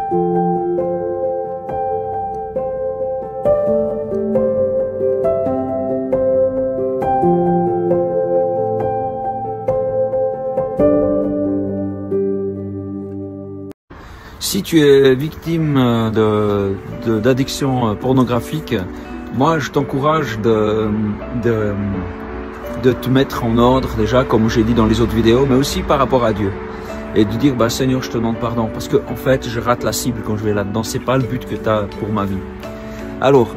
Si tu es victime d'addiction pornographique, moi je t'encourage de te mettre en ordre déjà, comme j'ai dit dans les autres vidéos, mais aussi par rapport à Dieu. Et de dire, bah Seigneur, je te demande pardon, parce que en fait, je rate la cible quand je vais là-dedans. C'est pas le but que tu as pour ma vie. Alors,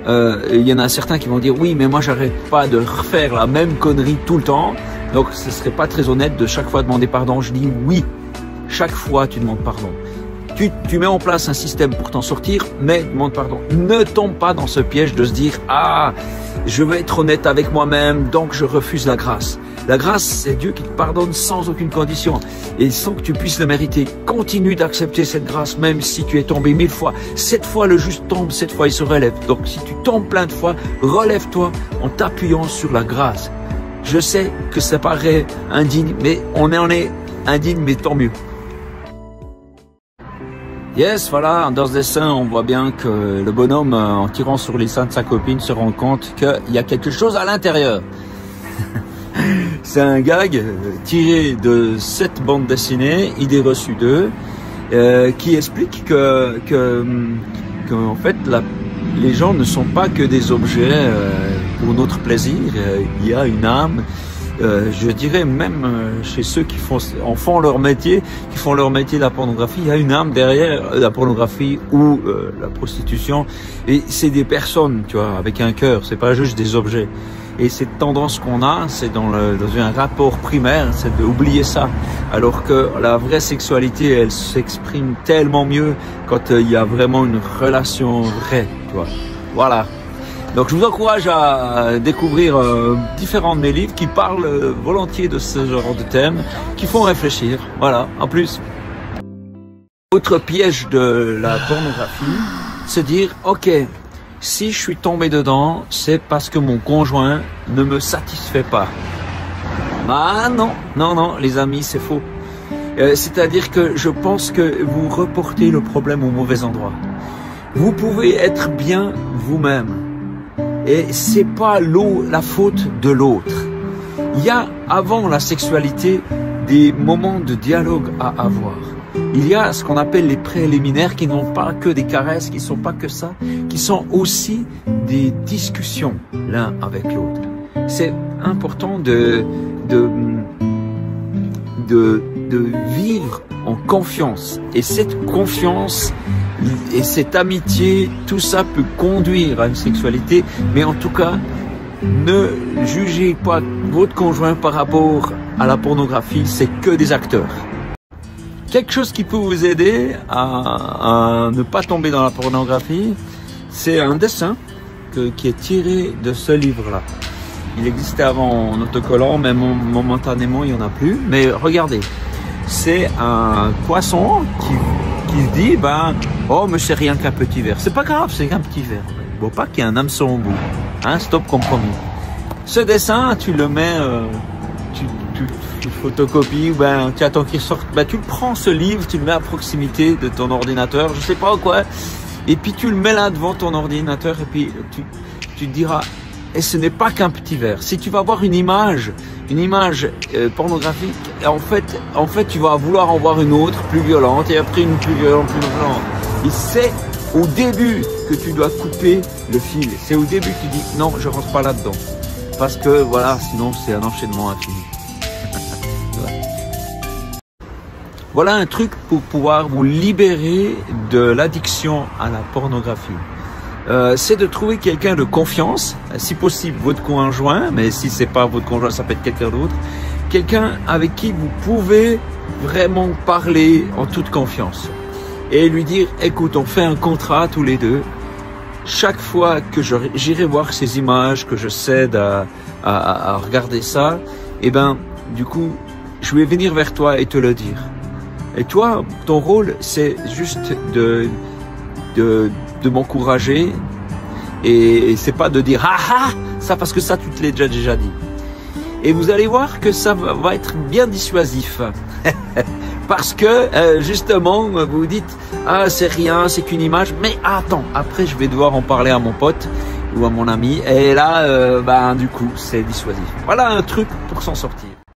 il y en a certains qui vont dire, oui, mais moi, j'arrête pas de refaire la même connerie tout le temps. Donc, ce serait pas très honnête de chaque fois demander pardon. Je dis oui, chaque fois, tu demandes pardon. Tu mets en place un système pour t'en sortir, mais demande pardon. Ne tombe pas dans ce piège de se dire, ah, je vais être honnête avec moi-même, donc je refuse la grâce. La grâce, c'est Dieu qui te pardonne sans aucune condition. Et sans que tu puisses le mériter, continue d'accepter cette grâce, même si tu es tombé 1000 fois. 7 fois, le juste tombe, 7 fois, il se relève. Donc, si tu tombes plein de fois, relève-toi en t'appuyant sur la grâce. Je sais que ça paraît indigne, mais on en est indigne, mais tant mieux. Yes, voilà, dans ce dessin, on voit bien que le bonhomme, en tirant sur les seins de sa copine, se rend compte qu'il y a quelque chose à l'intérieur. C'est un gag tiré de cette bande dessinée, Idée reçue 2, qui explique que en fait, les gens ne sont pas que des objets pour notre plaisir. Il y a une âme. Je dirais même chez ceux qui font leur métier, de la pornographie, il y a une âme derrière la pornographie ou la prostitution. Et c'est des personnes, tu vois, avec un cœur. C'est pas juste des objets. Et cette tendance qu'on a, c'est dans un rapport primaire, c'est d'oublier ça. Alors que la vraie sexualité, elle s'exprime tellement mieux quand il y a vraiment une relation vraie, tu vois. Voilà. Donc je vous encourage à découvrir différents de mes livres qui parlent volontiers de ce genre de thèmes, qui font réfléchir. Voilà, en plus. Autre piège de la pornographie, se dire, ok, si je suis tombé dedans, c'est parce que mon conjoint ne me satisfait pas. Ah non, non, non, les amis, c'est faux. C'est-à-dire que je pense que vous reportez le problème au mauvais endroit. Vous pouvez être bien vous-même. Et c'est pas la faute de l'autre. Il y a, avant la sexualité, des moments de dialogue à avoir. Il y a ce qu'on appelle les préliminaires qui n'ont pas que des caresses, qui sont pas que ça, qui sont aussi des discussions l'un avec l'autre. C'est important de vivre en confiance. Et cette confiance et cette amitié, tout ça peut conduire à une sexualité, mais en tout cas, ne jugez pas votre conjoint par rapport à la pornographie, c'est que des acteurs. Quelque chose qui peut vous aider à ne pas tomber dans la pornographie, c'est un dessin qui est tiré de ce livre-là. Il existait avant en autocollant, mais momentanément il n'y en a plus. Mais regardez, c'est un poisson qui se dit, oh mais c'est rien qu'un petit verre. C'est pas grave, c'est qu'un petit verre. Bon, pas qu'il y ait un hameçon au bout. Hein, stop compromis. Ce dessin, tu le mets, tu photocopies, tu attends qu'il sorte. Tu le prends ce livre, tu le mets à proximité de ton ordinateur, je sais pas quoi. Et puis tu le mets là devant ton ordinateur et puis tu te diras, et ce n'est pas qu'un petit verre. Si tu vas voir une image pornographique, en fait, tu vas vouloir en voir une autre, plus violente, et après une plus violente, Et c'est au début que tu dois couper le fil. C'est au début que tu dis, non, je rentre pas là-dedans. Parce que, voilà, sinon c'est un enchaînement infini. Voilà un truc pour pouvoir vous libérer de l'addiction à la pornographie. C'est de trouver quelqu'un de confiance, si possible votre conjoint, mais si c'est pas votre conjoint, ça peut être quelqu'un d'autre. Quelqu'un avec qui vous pouvez vraiment parler en toute confiance. Et lui dire, écoute, on fait un contrat tous les deux. Chaque fois que j'irai voir ces images, que je cède à regarder ça, du coup, je vais venir vers toi et te le dire. Et toi, ton rôle, c'est juste de m'encourager et c'est pas de dire ça parce que ça tu te l'as déjà dit. Et vous allez voir que ça va être bien dissuasif Parce que justement, vous vous dites, ah c'est rien, c'est qu'une image, mais attends, après je vais devoir en parler à mon pote ou à mon ami, et là, du coup, c'est dissuasif. Voilà un truc pour s'en sortir.